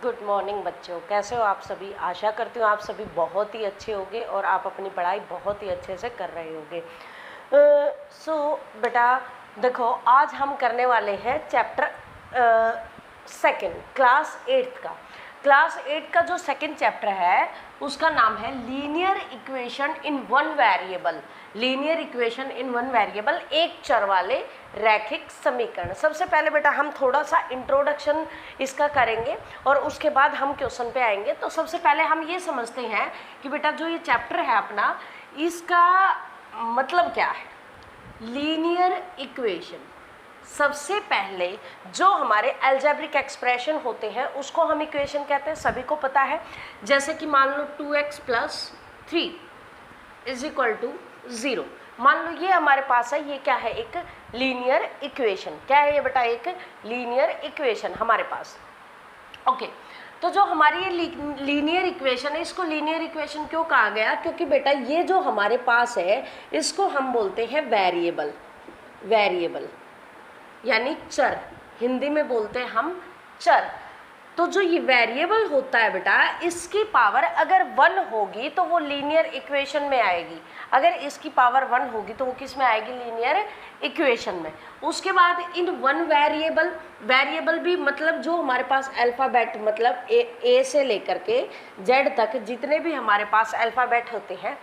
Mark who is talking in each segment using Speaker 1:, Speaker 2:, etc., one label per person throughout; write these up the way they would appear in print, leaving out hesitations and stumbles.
Speaker 1: Good morning बच्चों, कैसे हो आप सभी। आशा करती हूँ आप सभी बहुत ही अच्छे होंगे और आप अपनी पढ़ाई बहुत ही अच्छे से कर रहे होंगे। बेटा देखो, आज हम करने वाले हैं चैप्टर सेकंड क्लास 8 का। क्लास 8 का जो सेकंड चैप्टर है उसका नाम है linear equation in one variable. Linear equation in one variable, एक चर वाले रैखिक समीकरण। सबसे पहले बेटा हम थोड़ा सा इंट्रोडक्शन इसका करेंगे और उसके बाद हम क्वेश्चन पे आएंगे। तो सबसे पहले हम ये समझते हैं कि बेटा जो ये चैप्टर है अपना, इसका मतलब क्या है। लीनियर इक्वेशन, सबसे पहले जो हमारे अलजेब्रिक एक्सप्रेशन होते हैं उसको हम इक्वेशन कहते हैं, सभी को पता है। जैसे कि मान लो 2x + 3 = 0। मान लो ये हमारे पास है, ये क्या है, एक लीनियर इक्वेशन। क्या है ये बेटा, एक लीनियर इक्वेशन हमारे पास। ओके, तो जो हमारी ये लीनियर इक्वेशन है, इसको लीनियर इक्वेशन क्यों कहा गया, क्योंकि बेटा ये जो हमारे पास है इसको हम बोलते हैं वेरिएबल। वेरिएबल यानी चर, हिंदी में बोलते हैं हम चर। तो जो ये वेरिएबल होता है बेटा, इसकी पावर अगर 1 होगी तो वो लीनियर इक्वेशन में आएगी। अगर इसकी पावर 1 होगी तो वो किस में आएगी, लीनियर इक्वेशन में। उसके बाद इन वन वेरिएबल, वेरिएबल भी मतलब जो हमारे पास अल्फ़ाबेट, मतलब ए से लेकर के जेड तक जितने भी हमारे पास अल्फ़ाबेट होते हैं,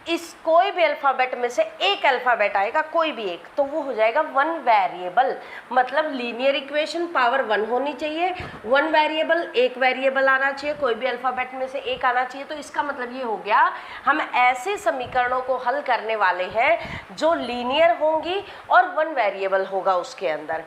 Speaker 1: इस कोई भी अल्फ़ाबेट में से एक अल्फ़ाबेट आएगा, कोई भी एक, तो वो हो जाएगा वन वेरिएबल। मतलब लीनियर इक्वेशन पावर 1 होनी चाहिए, वन वेरिएबल, एक वेरिएबल आना चाहिए, कोई भी अल्फ़ाबेट में से एक आना चाहिए। तो इसका मतलब ये हो गया, हम ऐसे समीकरणों को हल करने वाले हैं जो लीनियर होंगी और वन वेरिएबल होगा उसके अंदर,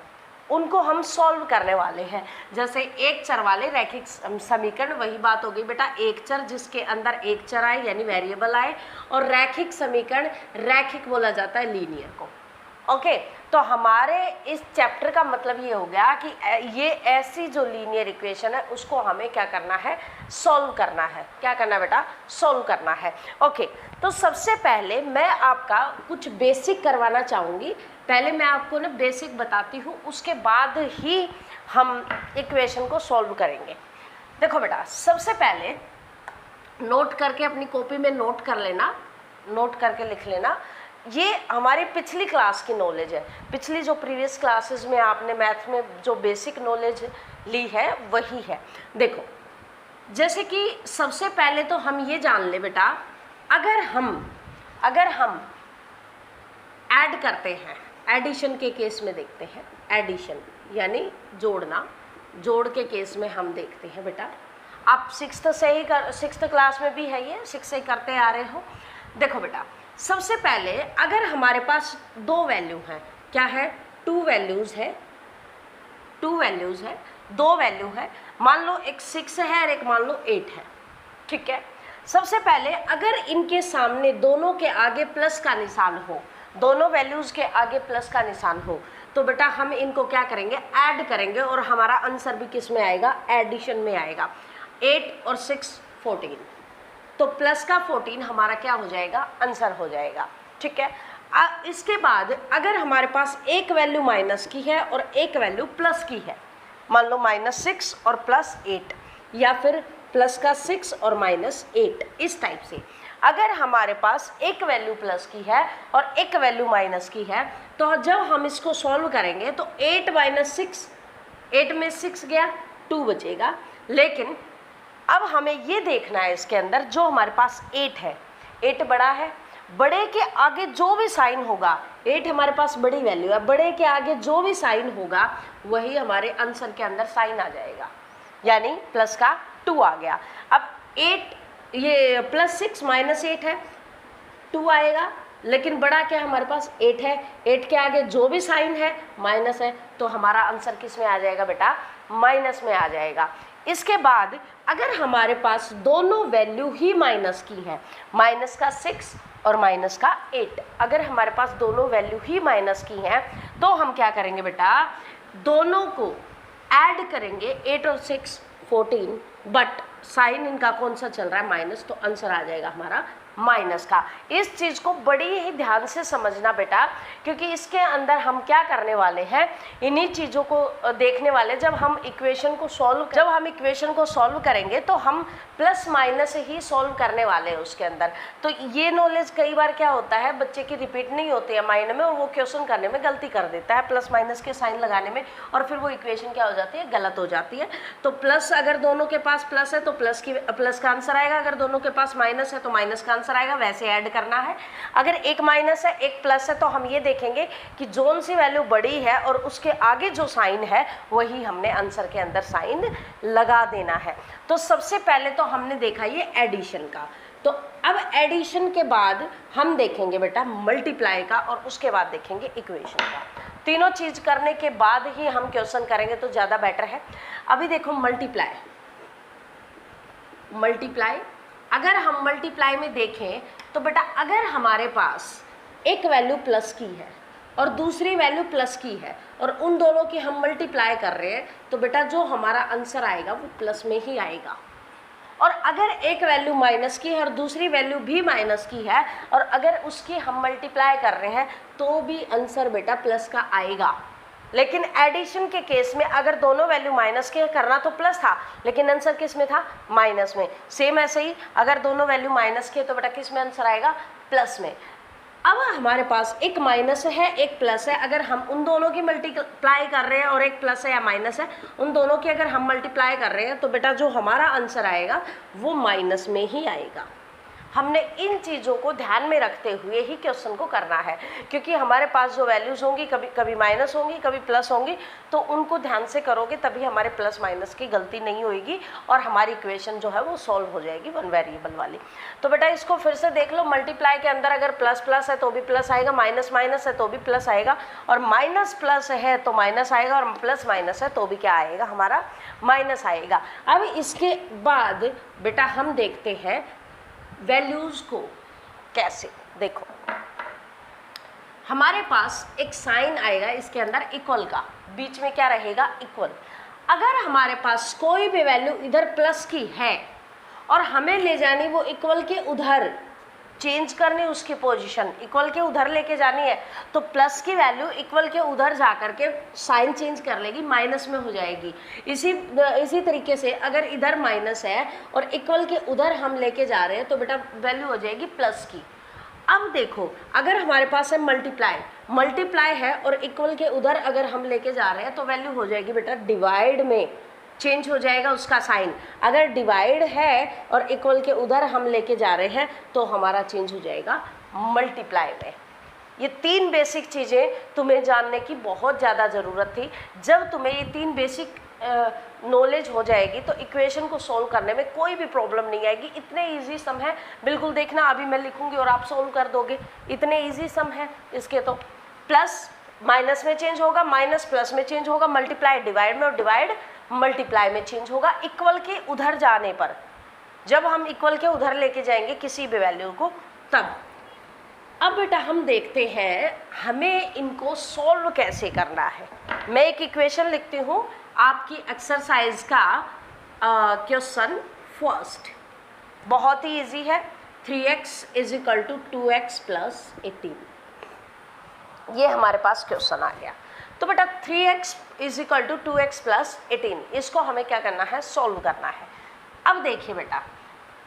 Speaker 1: उनको हम सॉल्व करने वाले हैं। जैसे एक चर वाले रैखिक समीकरण, वही बात हो गई बेटा, एक चर जिसके अंदर एक चर आए यानी वेरिएबल आए, और रैखिक समीकरण रैखिक बोला जाता है लीनियर को। ओके, तो हमारे इस चैप्टर का मतलब ये हो गया कि ये ऐसी जो लीनियर इक्वेशन है उसको हमें क्या करना है, सॉल्व करना है। क्या करना है बेटा, सॉल्व करना है। ओके, तो सबसे पहले मैं आपका कुछ बेसिक करवाना चाहूँगी। पहले मैं आपको ना बेसिक बताती हूँ, उसके बाद ही हम इक्वेशन को सॉल्व करेंगे। देखो बेटा, सबसे पहले नोट करके अपनी कॉपी में नोट कर लेना, नोट करके लिख लेना। ये हमारी पिछली क्लास की नॉलेज है, पिछली जो प्रीवियस क्लासेस में आपने मैथ में जो बेसिक नॉलेज ली है वही है। देखो, जैसे कि सबसे पहले तो हम ये जान ले बेटा, अगर हम ऐड करते हैं, एडिशन के केस में देखते हैं, एडिशन यानी जोड़ना, जोड़ के केस में हम देखते हैं बेटा। आप 6th क्लास में भी है, ये 6 से करते आ रहे हो। देखो बेटा, सबसे पहले अगर हमारे पास दो वैल्यू हैं, क्या है, 2 वैल्यूज़ है, 2 वैल्यूज़ है, 2 वैल्यू है। मान लो एक 6 है और एक मान लो 8 है, ठीक है। सबसे पहले अगर इनके सामने दोनों के आगे प्लस का निशान हो, दोनों वैल्यूज़ के आगे प्लस का निशान हो, तो बेटा हम इनको क्या करेंगे, ऐड करेंगे, और हमारा आंसर भी किस में आएगा, एडिशन में आएगा। 8 और 6 14, तो प्लस का 14 हमारा क्या हो जाएगा, आंसर हो जाएगा, ठीक है। इसके बाद अगर हमारे पास एक वैल्यू माइनस की है और एक वैल्यू प्लस की है, मान लो -6 और +8, या फिर प्लस का 6 और -8, इस टाइप से अगर हमारे पास एक वैल्यू प्लस की है और एक वैल्यू माइनस की है, तो जब हम इसको सॉल्व करेंगे तो 8 - 6, 8 में 6 गया, 2 बचेगा। लेकिन अब हमें ये देखना है, इसके अंदर जो हमारे पास 8 है, 8 बड़ा है, बड़े के आगे जो भी साइन होगा, 8 हमारे पास बड़ी वैल्यू है, बड़े के आगे जो भी साइन होगा वही हमारे आंसर के अंदर साइन आ जाएगा, यानी प्लस का 2 आ गया। अब 8, ये +6 - 8 है, 2 आएगा, लेकिन बड़ा क्या हमारे पास 8 है, 8 के आगे जो भी साइन है माइनस है, तो हमारा आंसर किस में आ जाएगा बेटा, माइनस में आ जाएगा। इसके बाद अगर हमारे पास दोनों वैल्यू ही माइनस की है, माइनस का 6 और माइनस का 8, अगर हमारे पास दोनों वैल्यू ही माइनस की हैं, तो हम क्या करेंगे बेटा, दोनों को ऐड करेंगे, 8 और 6 14, बट साइन इनका कौन सा चल रहा है, माइनस, तो आंसर आ जाएगा हमारा माइनस का। इस चीज़ को बड़ी ही ध्यान से समझना बेटा, क्योंकि इसके अंदर हम क्या करने वाले हैं, इन्हीं चीज़ों को देखने वाले। जब हम इक्वेशन को सॉल्व करेंगे तो हम प्लस माइनस ही सॉल्व करने वाले हैं उसके अंदर। तो ये नॉलेज कई बार क्या होता है, बच्चे की रिपीट नहीं होती है माइंड में, और वो क्वेश्चन करने में गलती कर देता है प्लस माइनस के साइन लगाने में, और फिर वो इक्वेशन क्या हो जाती है, गलत हो जाती है। तो प्लस, अगर दोनों के पास प्लस है तो प्लस का आंसर आएगा, अगर दोनों के पास माइनस है तो माइनस का आंसर आएगा, वैसे ऐड करना है। अगर एक माइनस है एक प्लस है तो हम ये देखेंगे कि जोन सी वैल्यू बड़ी है और उसके आगे जो साइन है वही हमने आंसर के अंदर साइन लगा देना है। तो सबसे पहले तो हमने देखा ये एडिशन का। तो अब एडिशन के बाद हम देखेंगे बेटा मल्टीप्लाई का, और उसके बाद देखेंगे इक्वेशन का। तीनों चीज करने के बाद ही हम क्वेश्चन करेंगे तो ज़्यादा बेटर है। अभी देखो मल्टीप्लाई, अगर हम मल्टीप्लाई में देखें तो बेटा अगर हमारे पास एक वैल्यू प्लस की है और दूसरी वैल्यू प्लस की है और उन दोनों की हम मल्टीप्लाई कर रहे हैं तो बेटा जो हमारा आंसर आएगा वो प्लस में ही आएगा। और अगर एक वैल्यू माइनस की है और दूसरी वैल्यू भी माइनस की है और अगर उसकी हम मल्टीप्लाई कर रहे हैं तो भी आंसर बेटा प्लस का आएगा। लेकिन एडिशन के केस में अगर दोनों वैल्यू माइनस के करना तो प्लस था, लेकिन आंसर किस में था, माइनस में। सेम ऐसे ही अगर दोनों वैल्यू माइनस के तो बेटा किस में आंसर आएगा, प्लस में। अब हमारे पास एक माइनस है एक प्लस है, अगर हम उन दोनों की मल्टीप्लाई कर रहे हैं और एक प्लस है या माइनस है, उन दोनों की अगर हम मल्टीप्लाई कर रहे हैं तो बेटा जो हमारा आंसर आएगा वो माइनस में ही आएगा। हमने इन चीज़ों को ध्यान में रखते हुए ही क्वेश्चन को करना है, क्योंकि हमारे पास जो वैल्यूज़ होंगी कभी कभी माइनस होंगी कभी प्लस होंगी, तो उनको ध्यान से करोगे तभी हमारे प्लस माइनस की गलती नहीं होगी और हमारी इक्वेशन जो है वो सॉल्व हो जाएगी वन वेरिएबल वाली। तो बेटा इसको फिर से देख लो, मल्टीप्लाई के अंदर अगर प्लस प्लस है तो भी प्लस आएगा, माइनस माइनस है तो भी प्लस आएगा, और माइनस प्लस है तो माइनस आएगा, और प्लस माइनस है तो भी क्या आएगा, हमारा माइनस आएगा। अब इसके बाद बेटा हम देखते हैं वैल्यूज को कैसे। देखो हमारे पास एक साइन आएगा इसके अंदर इक्वल का, बीच में क्या रहेगा, इक्वल। अगर हमारे पास कोई भी वैल्यू इधर प्लस की है और हमें ले जानी वो इक्वल के उधर, चेंज करनी उसकी पोजीशन, इक्वल के उधर लेके जानी है, तो प्लस की वैल्यू इक्वल के उधर जा करके साइन चेंज कर लेगी, माइनस में हो जाएगी। इसी तरीके से अगर इधर माइनस है और इक्वल के उधर हम लेके जा रहे हैं तो बेटा वैल्यू हो जाएगी प्लस की। अब देखो अगर हमारे पास है मल्टीप्लाई है और इक्वल के उधर अगर हम लेके जा रहे हैं तो वैल्यू हो जाएगी बेटा डिवाइड में, चेंज हो जाएगा उसका साइन। अगर डिवाइड है और इक्वल के उधर हम लेके जा रहे हैं तो हमारा चेंज हो जाएगा मल्टीप्लाई में। ये तीन बेसिक चीज़ें तुम्हें जानने की बहुत ज़्यादा ज़रूरत थी। जब तुम्हें ये तीन बेसिक नॉलेज हो जाएगी तो इक्वेशन को सोल्व करने में कोई भी प्रॉब्लम नहीं आएगी। इतने इजी सम है, बिल्कुल देखना अभी मैं लिखूंगी और आप सोल्व कर दोगे। इतने इजी सम है इसके। तो प्लस माइनस में चेंज होगा, माइनस प्लस में चेंज होगा, मल्टीप्लाई डिवाइड में और डिवाइड मल्टीप्लाई में चेंज होगा इक्वल के उधर जाने पर। जब हम इक्वल के उधर लेके जाएंगे किसी भी वैल्यू को तब। अब बेटा हम देखते हैं हमें इनको सॉल्व कैसे करना है। मैं एक इक्वेशन लिखती हूँ आपकी एक्सरसाइज का क्वेश्चन फर्स्ट, बहुत ही इजी है। 3x = 2x + 18, ये हमारे पास क्वेश्चन आ गया। तो बेटा 3x = 2x + 18, इसको हमें क्या करना है, सॉल्व करना है। अब देखिए बेटा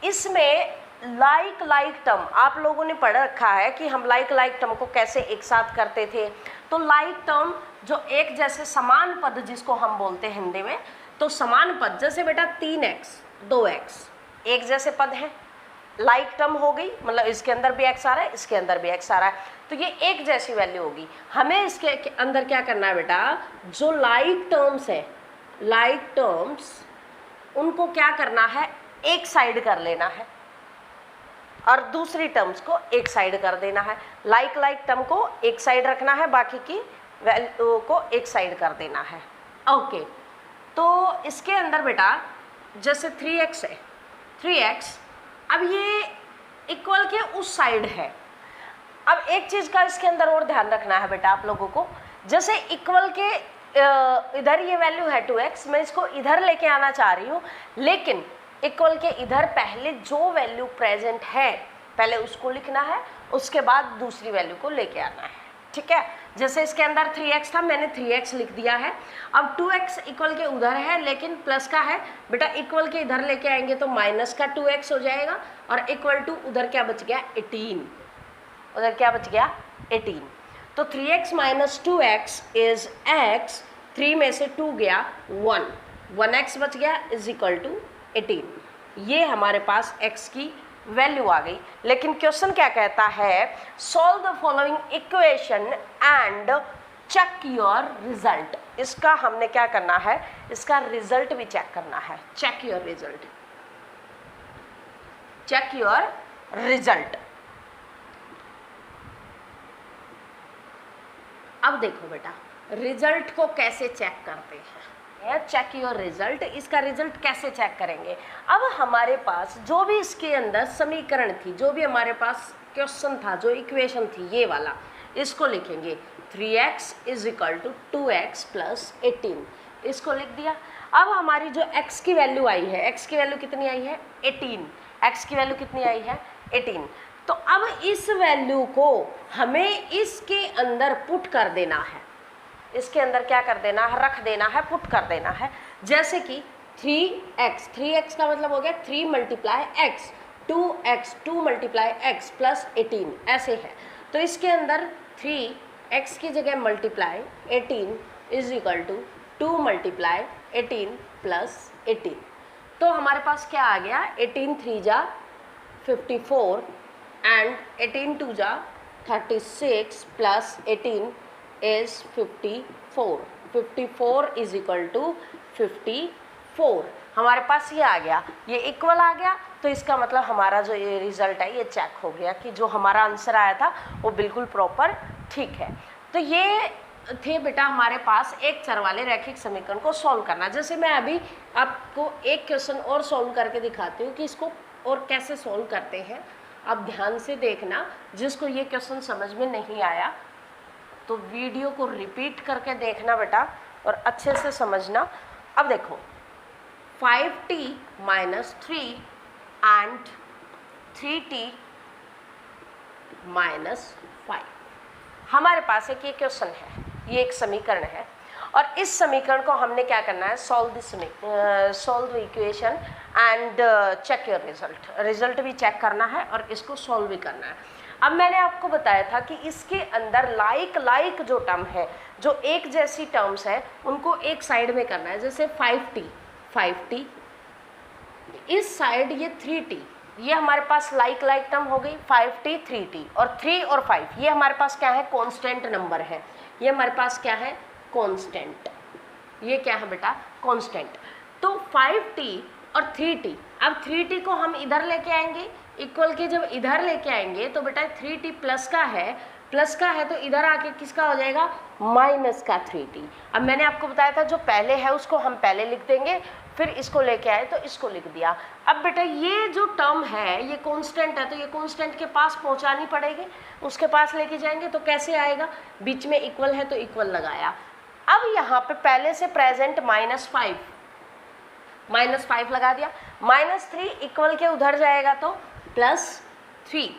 Speaker 1: इसमें लाइक टर्म आप लोगों ने पढ़ रखा है कि हम लाइक टर्म को कैसे एक साथ करते थे। तो लाइक टर्म जो एक जैसे समान पद जिसको हम बोलते हैं हिंदी में, तो समान पद जैसे बेटा 3x 2x एक जैसे पद है, लाइक टर्म हो गई, मतलब इसके अंदर भी x आ रहा है इसके अंदर भी x आ रहा है, तो ये एक जैसी वैल्यू होगी। हमें इसके अंदर क्या करना है बेटा, जो लाइक टर्म्स है, लाइक टर्म्स उनको क्या करना है, एक साइड कर लेना है और दूसरी टर्म्स को एक साइड कर देना है। लाइक टर्म को एक साइड रखना है, बाकी की वैल्यू को एक साइड कर देना है। ओके, तो इसके अंदर बेटा जैसे 3x है, 3x अब ये इक्वल के उस साइड है। अब एक चीज़ का इसके अंदर और ध्यान रखना है बेटा आप लोगों को, जैसे इक्वल के इधर ये वैल्यू है 2x, मैं इसको इधर लेके आना चाह रही हूँ, लेकिन इक्वल के इधर पहले जो वैल्यू प्रेजेंट है पहले उसको लिखना है, उसके बाद दूसरी वैल्यू को लेके आना है, ठीक है। जैसे इसके अंदर 3x था, मैंने 3x लिख दिया है। अब 2x इक्वल के उधर है लेकिन प्लस का है, बेटा इक्वल के इधर लेके आएंगे तो माइनस का 2x हो जाएगा, और इक्वल टू उधर क्या बच गया 18, उधर क्या बच गया 18। तो 3x minus 2x is x, 3 में से 2 गया 1, 1x बच गया इज इक्वल टू 18। ये हमारे पास x की वैल्यू आ गई। लेकिन क्वेश्चन क्या कहता है, solve the following equation and check your result. इसका हमने क्या करना है, इसका रिजल्ट भी चेक करना है। Check your result, check your result. अब देखो बेटा, रिजल्ट को कैसे चेक करते हैं, चेक योर रिजल्ट। इसका रिजल्ट कैसे चेक करेंगे, अब हमारे पास जो भी इसके अंदर समीकरण थी, जो भी हमारे पास क्वेश्चन था, जो इक्वेशन थी ये वाला, इसको लिखेंगे 3x is equal to 2x plus 18, इसको लिख दिया। अब हमारी जो x की वैल्यू आई है, x की वैल्यू कितनी आई है 18, x की वैल्यू कितनी आई है 18। तो अब इस वैल्यू को हमें इसके अंदर पुट कर देना है, इसके अंदर क्या कर देना है, रख देना है, पुट कर देना है। जैसे कि 3x का मतलब हो गया 3 multiply x, 2x 2 multiply x plus 18, ऐसे है। तो इसके अंदर 3x की जगह multiply 18 is equal to 2 multiply 18 plus 18। तो हमारे पास क्या आ गया, 18 3 जा 54 एंड 18 2 जा 36 plus 18 is 54, 54 is equal to 54। हमारे पास ये आ गया, ये इक्वल आ गया, तो इसका मतलब हमारा जो ये रिजल्ट है ये चेक हो गया कि जो हमारा आंसर आया था वो बिल्कुल प्रॉपर ठीक है। तो ये थे बेटा हमारे पास एक चर वाले रैखिक समीकरण को सॉल्व करना। जैसे मैं अभी आपको एक क्वेश्चन और सॉल्व करके दिखाती हूँ कि इसको और कैसे सॉल्व करते हैं। आप ध्यान से देखना, जिसको ये क्वेश्चन समझ में नहीं आया तो वीडियो को रिपीट करके देखना बेटा और अच्छे से समझना। अब देखो 5t minus 3 and 3t minus 5, हमारे पास एक ये क्वेश्चन है, ये एक समीकरण है, और इस समीकरण को हमने क्या करना है, solve the equation and check your result. Result भी चेक करना है और इसको सॉल्व भी करना है। अब मैंने आपको बताया था कि इसके अंदर लाइक जो टर्म है, जो एक जैसी टर्म्स है, उनको एक साइड में करना है। जैसे 5t, इस साइड ये 3t, ये हमारे पास लाइक टर्म हो गई 5t 3t, और 3 और 5 ये हमारे पास क्या है, कांस्टेंट नंबर है, ये हमारे पास क्या है कांस्टेंट, ये क्या है बेटा कांस्टेंट। तो 5t और 3t, अब 3t को हम इधर लेके आएंगे, इक्वल के जब इधर लेके आएंगे तो बेटा 3t प्लस का है तो इधर आके किसका हो जाएगा, माइनस का 3t। अब मैंने आपको बताया था जो पहले है उसको हम पहले लिख देंगे, फिर इसको लेके आए तो इसको लिख दिया। अब बेटा ये जो टर्म है ये कांस्टेंट है, तो ये कांस्टेंट के पास पहुंचानी पड़ेगी, उसके पास लेके जाएंगे तो कैसे आएगा, बीच में इक्वल है तो इक्वल लगाया। अब यहाँ पे पहले से प्रेजेंट -5 लगा दिया, -3 इक्वल के उधर जाएगा तो +3।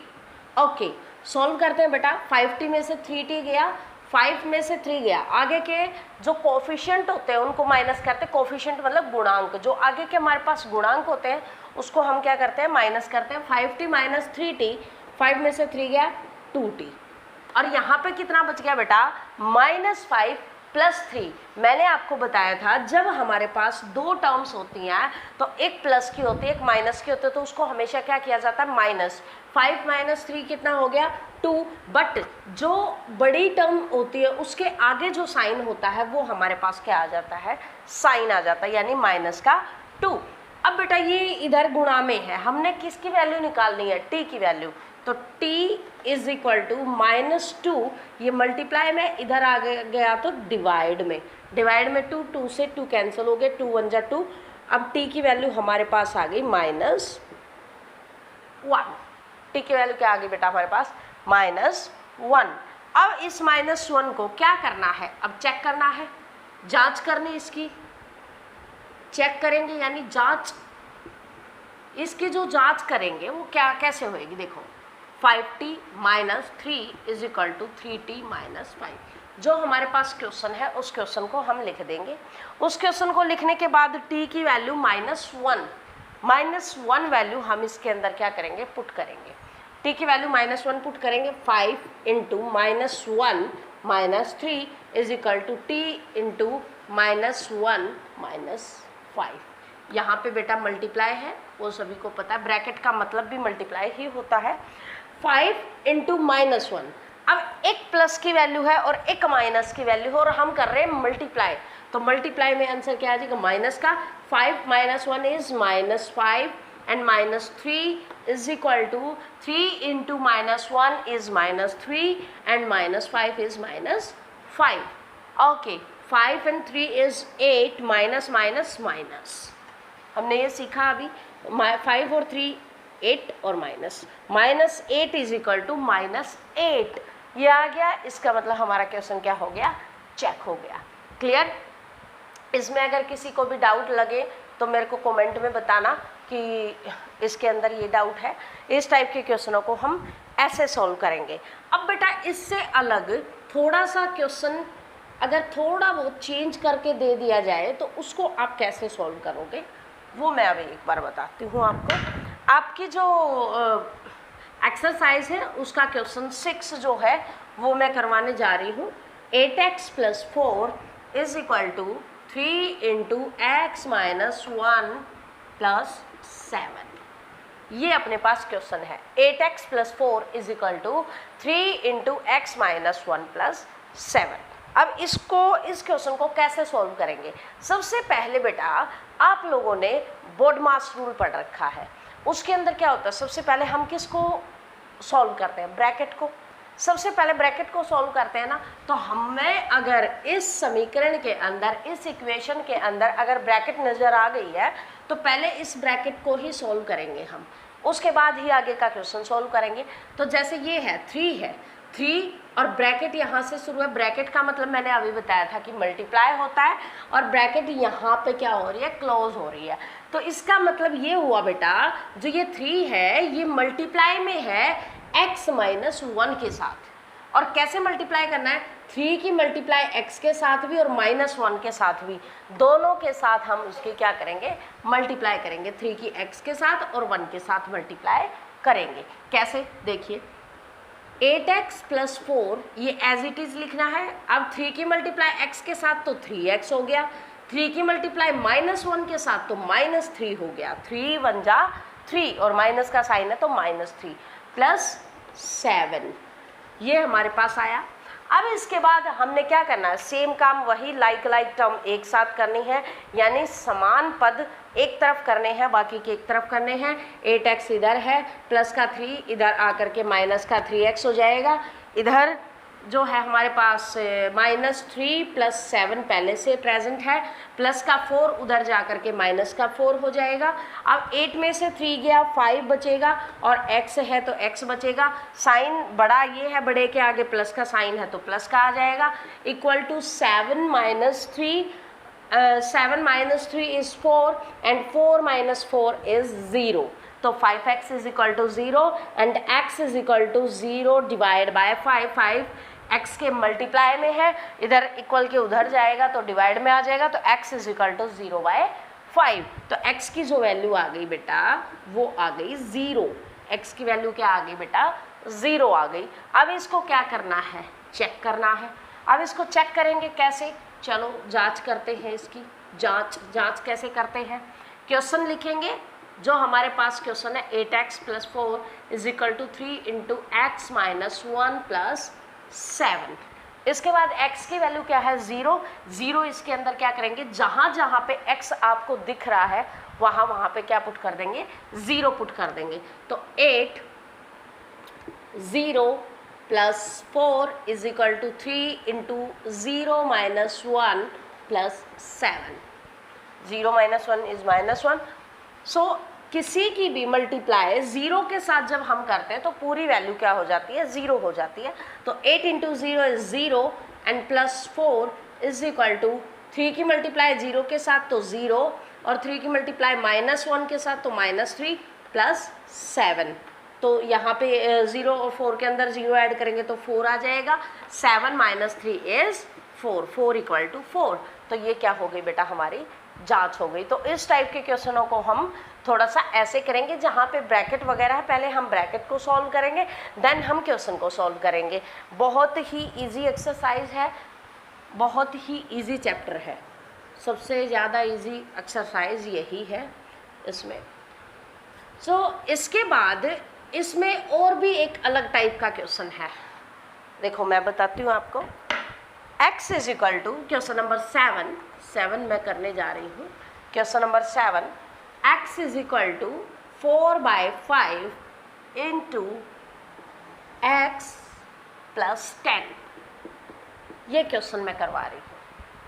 Speaker 1: ओके, सॉल्व करते हैं बेटा। 5t में से 3t गया, 5 में से 3 गया, आगे के जो कोफिशिएंट होते हैं उनको माइनस करते हैं। कोफिशिएंट मतलब गुणांक, जो आगे के हमारे पास गुणांक होते हैं उसको हम क्या करते हैं, माइनस करते हैं। 5t माइनस 3t, 5 में से 3 गया 2t, और यहाँ पे कितना बच गया बेटा, -5 +3। मैंने आपको बताया था जब हमारे पास दो टर्म्स होती हैं तो एक प्लस की होती है एक माइनस की होती है, तो उसको हमेशा क्या किया जाता है, -5 माइनस 3 कितना हो गया 2। बट जो बड़ी टर्म होती है उसके आगे जो साइन होता है वो हमारे पास क्या आ जाता है, साइन आ जाता है, यानी -2। अब बेटा ये इधर गुणा में है, हमने किसकी वैल्यू निकालनी है, t की वैल्यू, तो t इज इक्वल टू -2, ये मल्टीप्लाई में इधर आ गया तो डिवाइड में 2 से 2 कैंसिल हो गए, 2 1 जा 2। अब t की वैल्यू हमारे पास आ गई -1, t की वैल्यू क्या आ गई बेटा हमारे पास, -1। अब इस -1 को क्या करना है, अब चेक करना है, जांच करनी इसकी, चेक करेंगे यानी जांच, इसकी जो जांच करेंगे वो क्या कैसे होएगी, देखो 5t minus 3 is equal to 3t minus 5। जो हमारे पास क्वेश्चन है उस क्वेश्चन को हम लिख देंगे। उस क्वेश्चन को लिखने के बाद t की वैल्यू -1 वैल्यू हम इसके अंदर क्या करेंगे, पुट करेंगे। t की वैल्यू -1 पुट करेंगे। 5 into -1 minus 3 is equal to t into -1 minus 5। यहाँ पे बेटा मल्टीप्लाई है, वो सभी को पता है, ब्रैकेट का मतलब भी मल्टीप्लाई ही होता है। 5 इंटू -1, अब एक प्लस की वैल्यू है और एक माइनस की वैल्यू है और हम कर रहे हैं मल्टीप्लाई, तो मल्टीप्लाई में आंसर क्या आ जाएगा, माइनस का। 5 - 1 is -5 and -3 is equal to 3 into -1 is -3 and -5 is -5। Okay, 5 and 3 is 8 minus minus minus, हमने ये सीखा अभी। 5 और 3 8 और -8 इज इक्वल टू -8, ये आ गया। इसका मतलब हमारा क्वेश्चन क्या हो गया, चेक हो गया। क्लियर? इसमें अगर किसी को भी डाउट लगे तो मेरे को कमेंट में बताना कि इसके अंदर ये डाउट है। इस टाइप के क्वेश्चनों को हम ऐसे सॉल्व करेंगे। अब बेटा इससे अलग थोड़ा सा क्वेश्चन अगर थोड़ा बहुत चेंज करके दे दिया जाए तो उसको आप कैसे सॉल्व करोगे, वो मैं अभी एक बार बताती हूँ आपको। आपकी जो एक्सरसाइज है उसका क्वेश्चन 6 जो है वो मैं करवाने जा रही हूँ। 8x + 4 is equal to 3 into x - 1 + 7। ये अपने पास क्वेश्चन है। 8x + 4 is equal to 3 into x - 1 + 7। अब इस क्वेश्चन को कैसे सॉल्व करेंगे? सबसे पहले बेटा आप लोगों ने बोडमास रूल पढ़ रखा है, उसके अंदर क्या होता है, सबसे पहले हम किसको सॉल्व करते हैं, ब्रैकेट को। सबसे पहले ब्रैकेट को सॉल्व करते हैं ना, तो हमें अगर इस समीकरण के अंदर, इस इक्वेशन के अंदर अगर ब्रैकेट नज़र आ गई है तो पहले इस ब्रैकेट को ही सॉल्व करेंगे हम, उसके बाद ही आगे का क्वेश्चन सॉल्व करेंगे। तो जैसे ये है 3 और ब्रैकेट यहाँ से शुरू है। ब्रैकेट का मतलब मैंने अभी बताया था कि मल्टीप्लाई होता है और ब्रैकेट यहाँ पे क्या हो रही है, क्लोज हो रही है। तो इसका मतलब ये हुआ बेटा, जो ये 3 है ये मल्टीप्लाई में है x - 1 के साथ। और कैसे मल्टीप्लाई करना है, 3 की मल्टीप्लाई x के साथ भी और -1 के साथ भी, दोनों के साथ हम उसकी क्या करेंगे, मल्टीप्लाई करेंगे। 3 की x के साथ और 1 के साथ मल्टीप्लाई करेंगे। कैसे, देखिए 8x + 4 ये एज इट इज़ लिखना है। अब 3 की मल्टीप्लाई x के साथ तो 3x हो गया, 3 की मल्टीप्लाई -1 के साथ तो -3 हो गया। 3 1 जा 3 और माइनस का साइन है तो -3 + 7, ये हमारे पास आया। अब इसके बाद हमने क्या करना है, सेम काम वही लाइक टर्म एक साथ करनी है, यानी समान पद एक तरफ करने हैं, बाकी के एक तरफ करने हैं। 8x इधर है, प्लस का 3 इधर आकर के माइनस का 3x हो जाएगा। इधर जो है हमारे पास -3 + 7 पहले से प्रेजेंट है, प्लस का 4 उधर जा कर के माइनस का 4 हो जाएगा। अब 8 में से 3 गया, 5 बचेगा और x है तो x बचेगा। साइन बड़ा ये है, बड़े के आगे प्लस का साइन है तो प्लस का आ जाएगा, equal to 7 - 3 7 - 3 is 4 and 4 - 4 is 0। तो 5x is equal to 0 and x is equal to 0 divide by 5। 5 x के मल्टीप्लाई में है, इधर इक्वल के उधर जाएगा तो डिवाइड में आ जाएगा, तो x इज इक्वल टू 0/5। तो x की जो वैल्यू आ गई बेटा वो आ गई 0। x की वैल्यू क्या आ गई बेटा, 0 आ गई। अब इसको क्या करना है, चेक करना है। अब इसको चेक करेंगे कैसे, चलो जांच करते हैं इसकी। जांच कैसे करते हैं, क्वेश्चन लिखेंगे। जो हमारे पास क्वेश्चन है 8x + 4 is equal to 3 into x - 1 + 7। इसके बाद x की वैल्यू क्या है, 0। इसके अंदर क्या करेंगे, जहाँ जहाँ पे x आपको दिख रहा है वहाँ पे क्या पुट कर देंगे, 0 पुट कर देंगे। तो 8 0 + 4 is equal to 3 into 0 - 1 + 7। 0 - 1 is -1। So किसी की भी मल्टीप्लाई 0 के साथ जब हम करते हैं तो पूरी वैल्यू क्या हो जाती है, 0 हो जाती है। तो 8 into 0 is 0 and +4 is equal to 3 की मल्टीप्लाई 0 के साथ तो 0 और 3 की मल्टीप्लाई -1 के साथ तो -3 + 7। तो यहाँ पे 0 और 4 के अंदर 0 ऐड करेंगे तो 4 आ जाएगा। 7 माइनस 3 इज 4, 4 इक्वल टू 4। तो ये क्या हो गई बेटा, हमारी जांच हो गई। तो इस टाइप के क्वेश्चनों को हम थोड़ा सा ऐसे करेंगे, जहाँ पे ब्रैकेट वगैरह है, पहले हम ब्रैकेट को सॉल्व करेंगे, देन हम क्वेश्चन को सॉल्व करेंगे। बहुत ही इजी एक्सरसाइज है, बहुत ही इजी चैप्टर है, सबसे ज़्यादा इजी एक्सरसाइज यही है इसमें। इसके बाद इसमें और भी एक अलग टाइप का क्वेश्चन है। देखो मैं बताती हूँ आपको। x is equal to question number 7 मैं करने जा रही हूँ। Question number 7, x is equal to 4/5 into x plus 10। ये क्वेश्चन मैं करवा रही हूँ।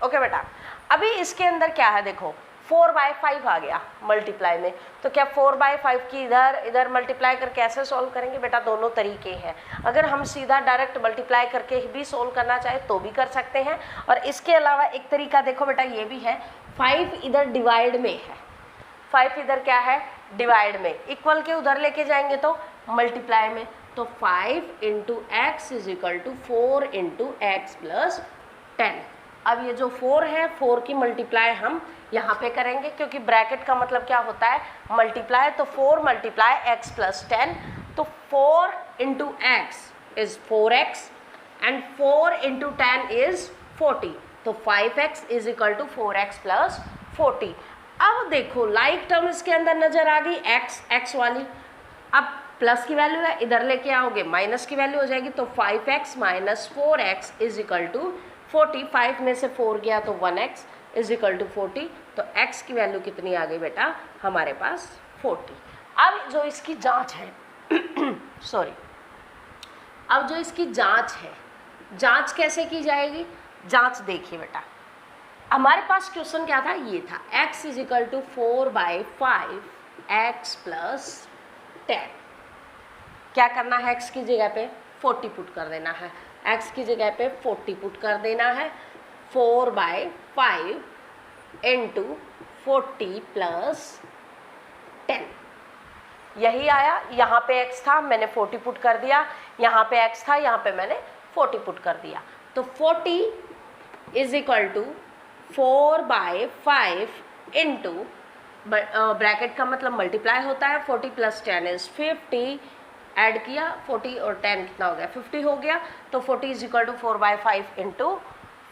Speaker 1: ओके बेटा, अभी इसके अंदर क्या है, देखो 4/5 आ गया मल्टीप्लाई में, तो क्या 4/5 की इधर मल्टीप्लाई करके ऐसे सॉल्व करेंगे? बेटा दोनों तरीके हैं। अगर हम सीधा डायरेक्ट मल्टीप्लाई करके भी सॉल्व करना चाहे तो भी कर सकते हैं, और इसके अलावा एक तरीका देखो बेटा ये भी है, 5 इधर डिवाइड में है, 5 इधर क्या है, डिवाइड में, इक्वल के उधर लेके जाएंगे तो मल्टीप्लाई में, तो 5 into x is equal to 4 into x plus 10। अब ये जो 4 है, 4 की मल्टीप्लाई हम यहाँ पे करेंगे, क्योंकि ब्रैकेट का मतलब क्या होता है, मल्टीप्लाई। तो 4 मल्टीप्लाई एक्स प्लस 10, तो 4 into x is 4x and 4 into 10 is 40, तो 5x is equal to 4x plus 40। अब देखो लाइक टर्म इसके अंदर नजर आ गई, x वाली, अब प्लस की वैल्यू है, इधर लेके आओगे माइनस की वैल्यू हो जाएगी, तो 5x minus 4x is equal to 40। 5 में से 4 गया तो 1x इज इक्वल टू 40, तो x की वैल्यू कितनी आ गई बेटा, हमारे पास 40। अब जो इसकी जांच है सॉरी, अब जो इसकी जांच है, जांच कैसे की जाएगी? जांच देखिए बेटा, हमारे पास क्वेश्चन क्या था, ये था x is equal to 4/5 x plus 10। क्या करना है, x की जगह पे 40 पुट कर देना है, x की जगह पे 40 पुट कर देना है। 4/5 इंटू 40 प्लस 10, यही आया। यहाँ पे x था, मैंने 40 पुट कर दिया, यहाँ पे x था, यहाँ पे मैंने 40 पुट कर दिया, तो 40 is equal to 4/5 into, bracket का मतलब मल्टीप्लाई होता है, 40 प्लस 10 इज 50, ऐड किया 40 और 10 कितना हो गया, 50 हो गया, तो 40 इज इक्वल टू 4/5 इंटू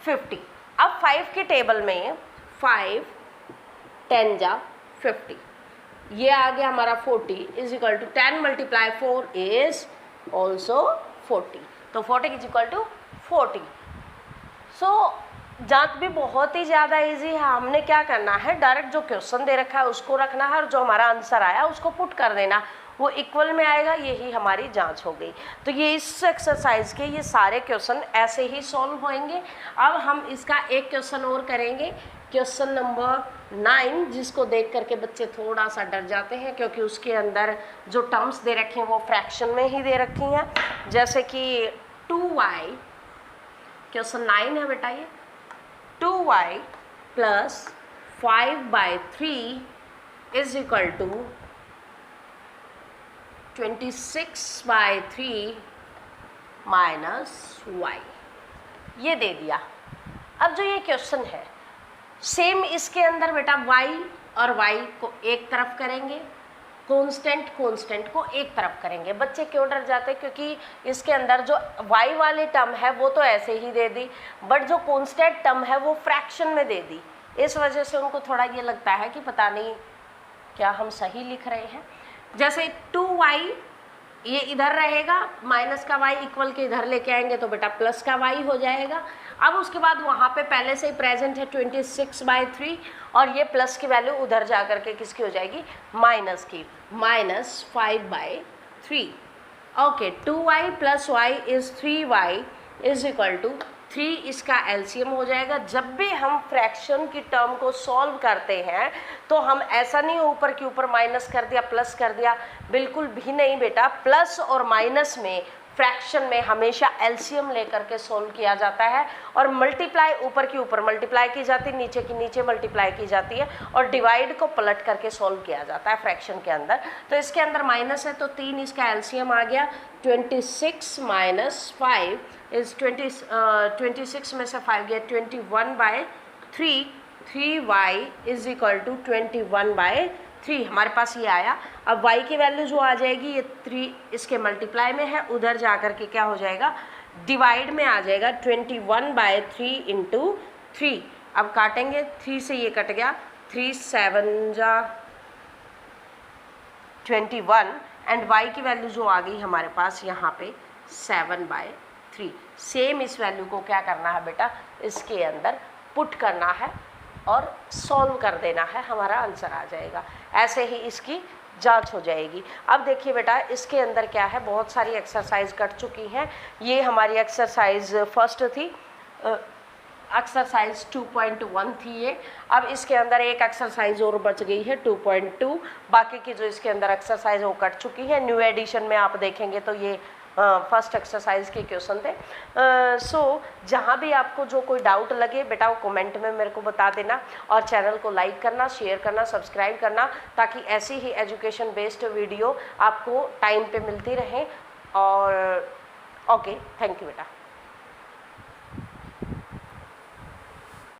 Speaker 1: 50। अब 5 के टेबल में 5 10 जा 50, ये आ गया हमारा 40 is equal to 10 multiply 4 is also 40, तो 40 इज इक्वल टू 40। जांच भी बहुत ही ज़्यादा इजी है। हमने क्या करना है, डायरेक्ट जो क्वेश्चन दे रखा है उसको रखना है, और जो हमारा आंसर आया उसको पुट कर देना, वो इक्वल में आएगा, यही हमारी जांच हो गई। तो ये इस एक्सरसाइज के ये सारे क्वेश्चन ऐसे ही सॉल्व होंगे। अब हम इसका एक क्वेश्चन और करेंगे, क्वेश्चन नंबर 9, जिसको देख करके बच्चे थोड़ा सा डर जाते हैं, क्योंकि उसके अंदर जो टर्म्स दे रखे हैं वो फ्रैक्शन में ही दे रखी हैं, जैसे कि 2y, क्वेश्चन 9 है बेटा ये, 2y plus 5/3 is equal to 26/3 minus y, ये दे दिया। अब जो ये क्वेश्चन है, सेम इसके अंदर बेटा y और y को एक तरफ करेंगे, कांस्टेंट को एक तरफ करेंगे। बच्चे क्यों डर जाते हैं, क्योंकि इसके अंदर जो y वाली टर्म है वो तो ऐसे ही दे दी, बट जो कांस्टेंट टर्म है वो फ्रैक्शन में दे दी, इस वजह से उनको थोड़ा ये लगता है कि पता नहीं क्या हम सही लिख रहे हैं। जैसे 2y ये इधर रहेगा, माइनस का y इक्वल के इधर लेके आएंगे तो बेटा प्लस का y हो जाएगा। अब उसके बाद वहाँ पे पहले से ही प्रेजेंट है 26/3, और ये प्लस की वैल्यू उधर जा करके किसकी हो जाएगी, माइनस की, minus 5/3। Okay, 2y plus y is 3y is equal to 3, इसका एलसीएम हो जाएगा। जब भी हम फ्रैक्शन की टर्म को सॉल्व करते हैं तो हम ऐसा नहीं ऊपर के ऊपर माइनस कर दिया प्लस कर दिया, बिल्कुल भी नहीं बेटा। प्लस और माइनस में फ्रैक्शन में हमेशा एलसीएम लेकर के सोल्व किया जाता है, और मल्टीप्लाई ऊपर की ऊपर मल्टीप्लाई की जाती है, नीचे की नीचे मल्टीप्लाई की जाती है, और डिवाइड को पलट करके सोल्व किया जाता है फ्रैक्शन के अंदर। तो इसके अंदर माइनस है तो 3 इसका एलसीएम आ गया, 26 माइनस 5 इज 26 में से 5 गया 21/3, 3y इज इक्वल टू 21/3 हमारे पास ये आया। अब y की वैल्यू जो आ जाएगी ये 3 इसके मल्टीप्लाई में है, उधर जा कर के क्या हो जाएगा, डिवाइड में आ जाएगा 21/3 इंटू 3। अब काटेंगे, 3 से ये कट गया, 3 7 जा 21, एंड y की वैल्यू जो आ गई हमारे पास यहाँ पे 7/3। सेम इस वैल्यू को क्या करना है बेटा, इसके अंदर पुट करना है और सॉल्व कर देना है, हमारा आंसर आ जाएगा। ऐसे ही इसकी जांच हो जाएगी। अब देखिए बेटा इसके अंदर क्या है, बहुत सारी एक्सरसाइज कट चुकी हैं। ये हमारी एक्सरसाइज फर्स्ट थी, एक्सरसाइज 2.1 थी ये। अब इसके अंदर एक एक्सरसाइज और बच गई है 2.2, बाकी की जो इसके अंदर एक्सरसाइज वो कट चुकी है। न्यू एडिशन में आप देखेंगे तो ये फर्स्ट एक्सरसाइज के क्वेश्चन थे। सो जहाँ भी आपको जो कोई डाउट लगे बेटा वो कमेंट में मेरे को बता देना, और चैनल को लाइक करना, शेयर करना, सब्सक्राइब करना, ताकि ऐसी ही एजुकेशन बेस्ड वीडियो आपको टाइम पे मिलती रहे। और ओके, थैंक यू बेटा।